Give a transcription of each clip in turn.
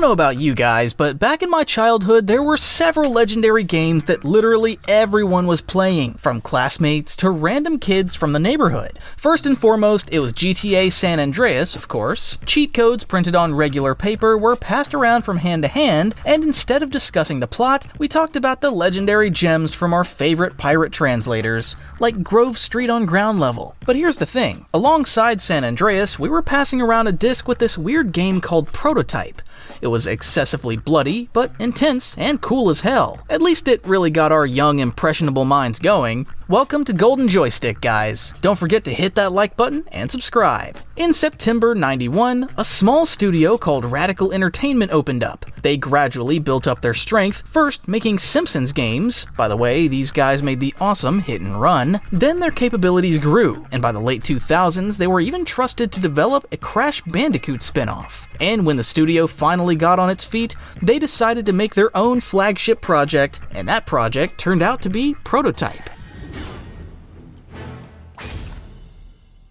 don't know about you guys, but back in my childhood, there were several legendary games that literally everyone was playing, from classmates to random kids from the neighborhood. First and foremost, it was GTA San Andreas, of course. Cheat codes printed on regular paper were passed around from hand to hand, and instead of discussing the plot, we talked about the legendary gems from our favorite pirate translators, like Grove Street on Ground Level. But here's the thing, alongside San Andreas, we were passing around a disc with this weird game called Prototype. It was excessively bloody, but intense and cool as hell. At least it really got our young, impressionable minds going. Welcome to Golden Joystick, guys. Don't forget to hit that like button and subscribe. In September '91, a small studio called Radical Entertainment opened up. They gradually built up their strength, first making Simpsons games. By the way, these guys made the awesome Hit and Run. Then their capabilities grew, and by the late 2000s, they were even trusted to develop a Crash Bandicoot spin-off. And when the studio finally got on its feet, they decided to make their own flagship project, and that project turned out to be Prototype.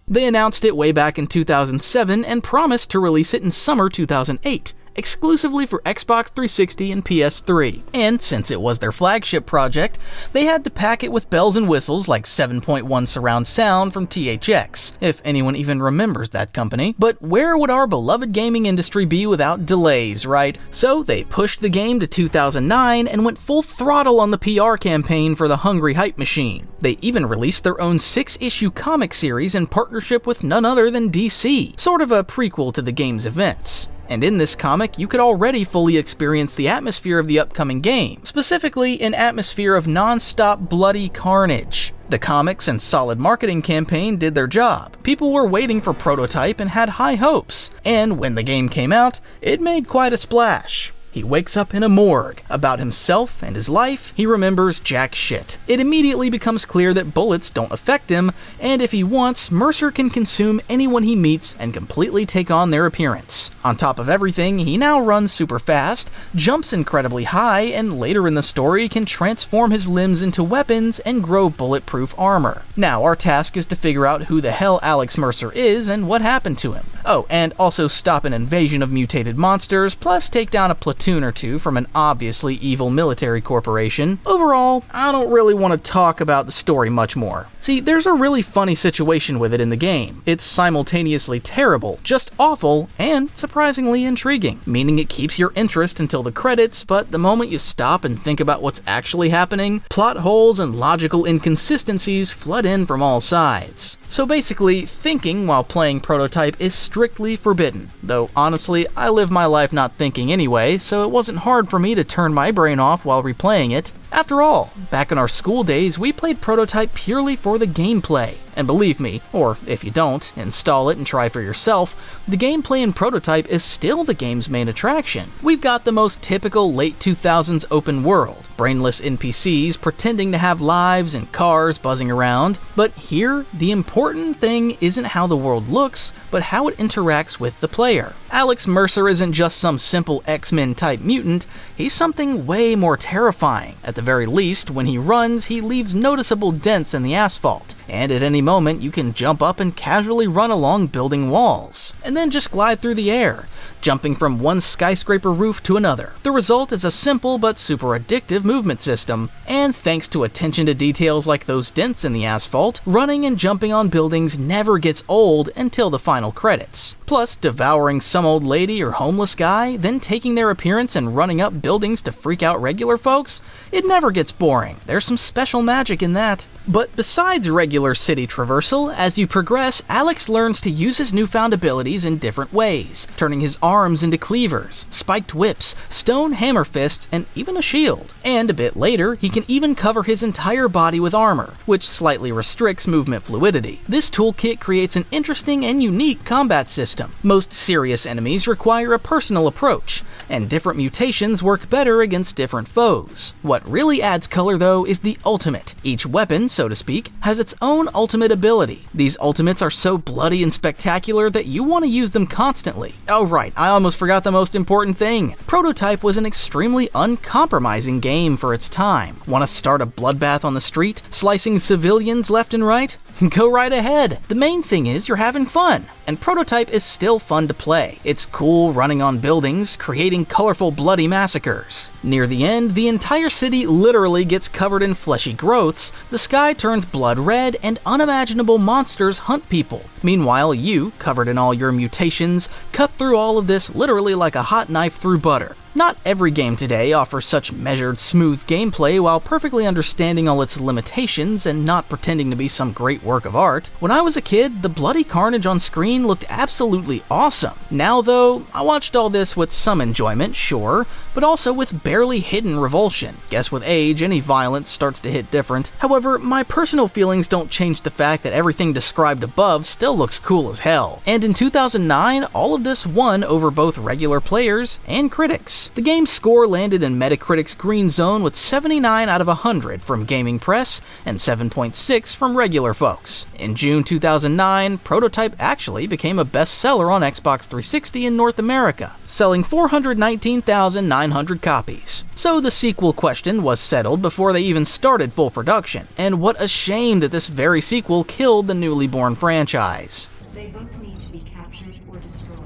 They announced it way back in 2007 and promised to release it in summer 2008. Exclusively for Xbox 360 and PS3. And since it was their flagship project, they had to pack it with bells and whistles like 7.1 surround sound from THX, if anyone even remembers that company. But where would our beloved gaming industry be without delays, right? So they pushed the game to 2009 and went full throttle on the PR campaign for the Hungry Hype Machine. They even released their own 6-issue comic series in partnership with none other than DC, sort of a prequel to the game's events. And in this comic, you could already fully experience the atmosphere of the upcoming game, specifically an atmosphere of non-stop bloody carnage. The comics and solid marketing campaign did their job. People were waiting for Prototype and had high hopes, and when the game came out, it made quite a splash. He wakes up in a morgue. About himself and his life, he remembers jack shit. It immediately becomes clear that bullets don't affect him, and if he wants, Mercer can consume anyone he meets and completely take on their appearance. On top of everything, he now runs super fast, jumps incredibly high, and later in the story can transform his limbs into weapons and grow bulletproof armor. Now, our task is to figure out who the hell Alex Mercer is and what happened to him. Oh, and also stop an invasion of mutated monsters, plus take down a platoon or two from an obviously evil military corporation. Overall, I don't really want to talk about the story much more. See, there's a really funny situation with it in the game. It's simultaneously terrible, just awful, and surprisingly intriguing, meaning it keeps your interest until the credits, but the moment you stop and think about what's actually happening, plot holes and logical inconsistencies flood in from all sides. So basically, thinking while playing Prototype is strictly forbidden, though honestly, I live my life not thinking anyway, so it wasn't hard for me to turn my brain off while replaying it. After all, back in our school days, we played Prototype purely for the gameplay. And believe me, or if you don't, install it and try for yourself, the gameplay in Prototype is still the game's main attraction. We've got the most typical late 2000s open world, brainless NPCs pretending to have lives and cars buzzing around, but here, the important thing isn't how the world looks, but how it interacts with the player. Alex Mercer isn't just some simple X-Men type mutant, he's something way more terrifying. At the very least, when he runs, he leaves noticeable dents in the asphalt, and at any moment you can jump up and casually run along building walls, and then just glide through the air, jumping from one skyscraper roof to another. The result is a simple but super addictive movement system, and thanks to attention to details like those dents in the asphalt, running and jumping on buildings never gets old until the final credits. Plus, devouring some old lady or homeless guy, then taking their appearance and running up buildings to freak out regular folks, it never gets boring. There's some special magic in that. But besides regular city traversal, as you progress, Alex learns to use his newfound abilities in different ways, turning his arms into cleavers, spiked whips, stone hammer fists, and even a shield. And a bit later, he can even cover his entire body with armor, which slightly restricts movement fluidity. This toolkit creates an interesting and unique combat system. Most serious enemies require a personal approach, and different mutations work better against different foes. What really adds color though is the ultimate. Each weapon, so to speak, has its own ultimate ability. These ultimates are so bloody and spectacular that you want to use them constantly. Oh right, I almost forgot the most important thing. Prototype was an extremely uncompromising game for its time. Want to start a bloodbath on the street, slicing civilians left and right? Go right ahead. The main thing is you're having fun, and Prototype is still fun to play. It's cool running on buildings, creating colorful bloody massacres. Near the end, the entire city literally gets covered in fleshy growths, the sky turns blood red, and unimaginable monsters hunt people. Meanwhile, you, covered in all your mutations, cut through all of this literally like a hot knife through butter. Not every game today offers such measured, smooth gameplay while perfectly understanding all its limitations and not pretending to be some great work of art. When I was a kid, the bloody carnage on screen looked absolutely awesome. Now though, I watched all this with some enjoyment, sure, but also with barely hidden revulsion. Guess with age, any violence starts to hit different. However, my personal feelings don't change the fact that everything described above still looks cool as hell. And in 2009, all of this won over both regular players and critics. The game's score landed in Metacritic's green zone with 79 out of 100 from Gaming Press and 7.6 from regular folks. In June 2009, Prototype actually became a bestseller on Xbox 360 in North America, selling 419,900 copies. So the sequel question was settled before they even started full production, and what a shame that this very sequel killed the newly born franchise. They both need to be captured or destroyed.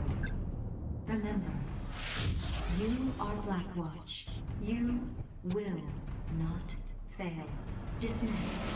Remember, you are Blackwatch. You will not fail. Dismissed.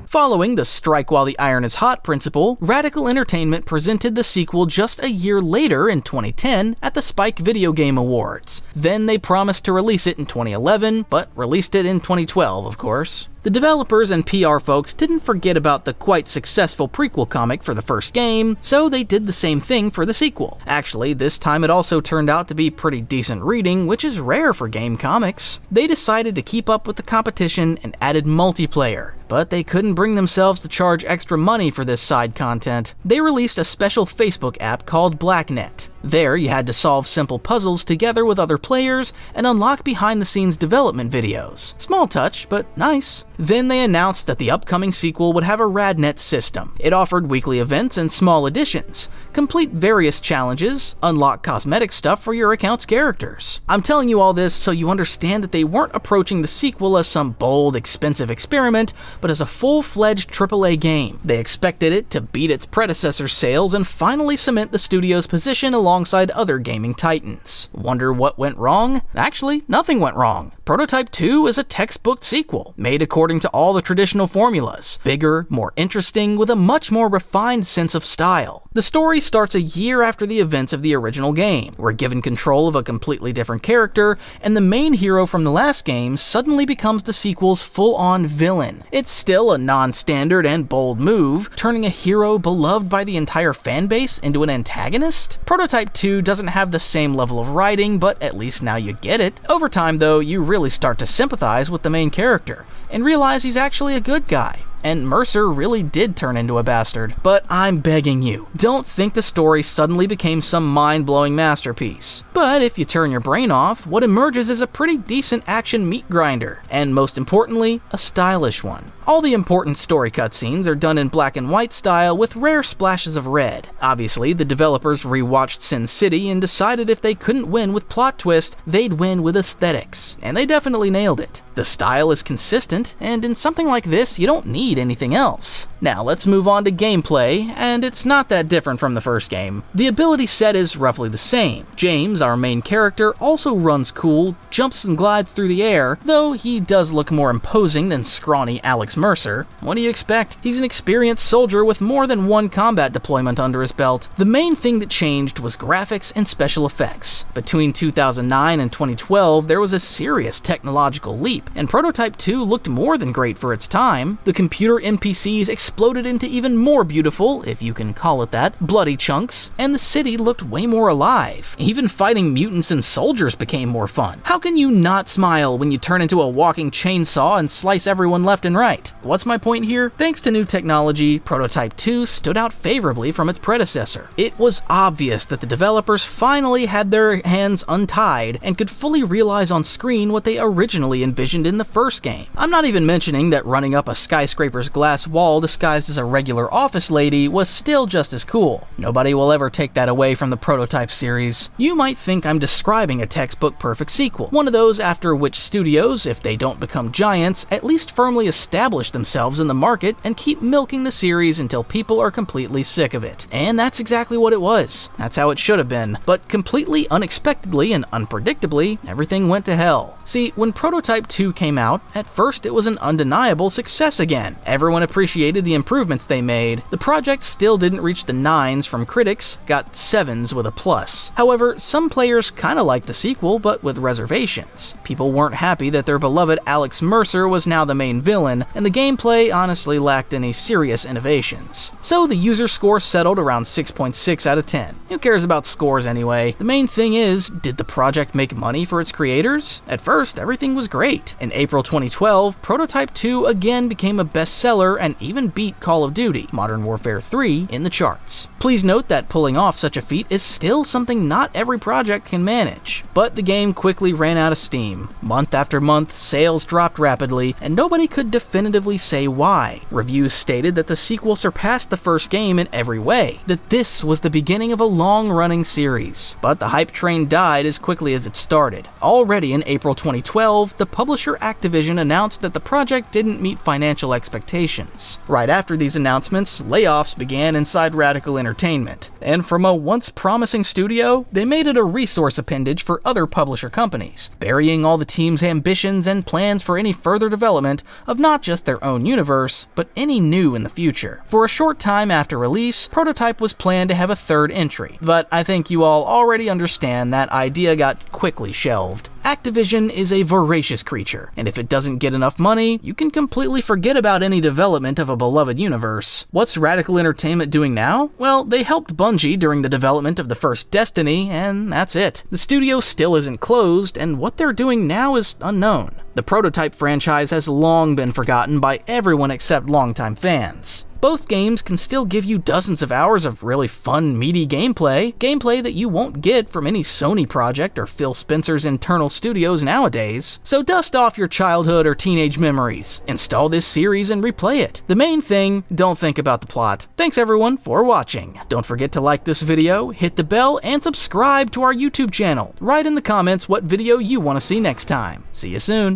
Following the strike while the iron is hot principle, Radical Entertainment presented the sequel just a year later in 2010 at the Spike Video Game Awards. Then they promised to release it in 2011, but released it in 2012, of course. The developers and PR folks didn't forget about the quite successful prequel comic for the first game, so they did the same thing for the sequel. Actually, this time it also turned out to be pretty decent reading, which is rare for game comics. They decided to keep up with the competition and added multiplayer, but they couldn't bring themselves to charge extra money for this side content. They released a special Facebook app called BlackNet. There, you had to solve simple puzzles together with other players and unlock behind-the-scenes development videos. Small touch, but nice. Then they announced that the upcoming sequel would have a RadNet system. It offered weekly events and small additions, complete various challenges, unlock cosmetic stuff for your account's characters. I'm telling you all this so you understand that they weren't approaching the sequel as some bold, expensive experiment, but as a full-fledged AAA game. They expected it to beat its predecessor's sales and finally cement the studio's position alongside other gaming titans. Wonder what went wrong? Actually, nothing went wrong. Prototype 2 is a textbook sequel, made according to all the traditional formulas. Bigger, more interesting, with a much more refined sense of style. The story starts a year after the events of the original game. We're given control of a completely different character, and the main hero from the last game suddenly becomes the sequel's full-on villain. It's still a non-standard and bold move, turning a hero beloved by the entire fanbase into an antagonist. Prototype 2 doesn't have the same level of writing, but at least now you get it. Over time, though, you really start to sympathize with the main character and realize he's actually a good guy. And Mercer really did turn into a bastard. But I'm begging you, don't think the story suddenly became some mind-blowing masterpiece. But if you turn your brain off, what emerges is a pretty decent action meat grinder, and most importantly, a stylish one. All the important story cutscenes are done in black and white style with rare splashes of red. Obviously, the developers rewatched Sin City and decided if they couldn't win with plot twist, they'd win with aesthetics, and they definitely nailed it. The style is consistent, and in something like this, you don't need anything else. Now let's move on to gameplay, and it's not that different from the first game. The ability set is roughly the same. James, our main character, also runs cool, jumps and glides through the air, though he does look more imposing than scrawny Alex Mercer. What do you expect? He's an experienced soldier with more than one combat deployment under his belt. The main thing that changed was graphics and special effects. Between 2009 and 2012, there was a serious technological leap, and Prototype 2 looked more than great for its time. The computer NPCs exploded into even more beautiful, if you can call it that, bloody chunks, and the city looked way more alive. Even fighting mutants and soldiers became more fun. How can you not smile when you turn into a walking chainsaw and slice everyone left and right? What's my point here? Thanks to new technology, Prototype 2 stood out favorably from its predecessor. It was obvious that the developers finally had their hands untied and could fully realize on screen what they originally envisioned in the first game. I'm not even mentioning that running up a skyscraper's glass wall disguised disguised as a regular office lady was still just as cool. Nobody will ever take that away from the Prototype series. You might think I'm describing a textbook perfect sequel, one of those after which studios, if they don't become giants, at least firmly establish themselves in the market and keep milking the series until people are completely sick of it. And that's exactly what it was. That's how it should have been. But completely unexpectedly and unpredictably, everything went to hell. See, when Prototype 2 came out, at first it was an undeniable success again. Everyone appreciated the improvements they made. The project still didn't reach the 9s from critics, got 7s with a plus. However, some players kinda liked the sequel, but with reservations. People weren't happy that their beloved Alex Mercer was now the main villain, and the gameplay honestly lacked any serious innovations. So the user score settled around 6.6 out of 10. Who cares about scores anyway? The main thing is, did the project make money for its creators? At first, everything was great. In April 2012, Prototype 2 again became a bestseller and even beat Call of Duty: Modern Warfare 3 in the charts. Please note that pulling off such a feat is still something not every project can manage. But the game quickly ran out of steam. Month after month, sales dropped rapidly, and nobody could definitively say why. Reviews stated that the sequel surpassed the first game in every way, that this was the beginning of a long-running series. But the hype train died as quickly as it started. Already in April 2012, the publisher Activision announced that the project didn't meet financial expectations. Right after these announcements, layoffs began inside Radical Entertainment. And from a once promising studio, they made it a resource appendage for other publisher companies, burying all the team's ambitions and plans for any further development of not just their own universe, but any new in the future. For a short time after release, Prototype was planned to have a third entry, but I think you all already understand that idea got quickly shelved. Activision is a voracious creature, and if it doesn't get enough money, you can completely forget about any development of a beloved universe. What's Radical Entertainment doing now? Well, they helped Bungie during the development of the first Destiny, and that's it. The studio still isn't closed, and what they're doing now is unknown. The Prototype franchise has long been forgotten by everyone except longtime fans. Both games can still give you dozens of hours of really fun, meaty gameplay that you won't get from any Sony project or Phil Spencer's internal studios nowadays. So dust off your childhood or teenage memories, install this series and replay it. The main thing, don't think about the plot. Thanks everyone for watching. Don't forget to like this video, hit the bell, and subscribe to our YouTube channel. Write in the comments what video you want to see next time. See you soon.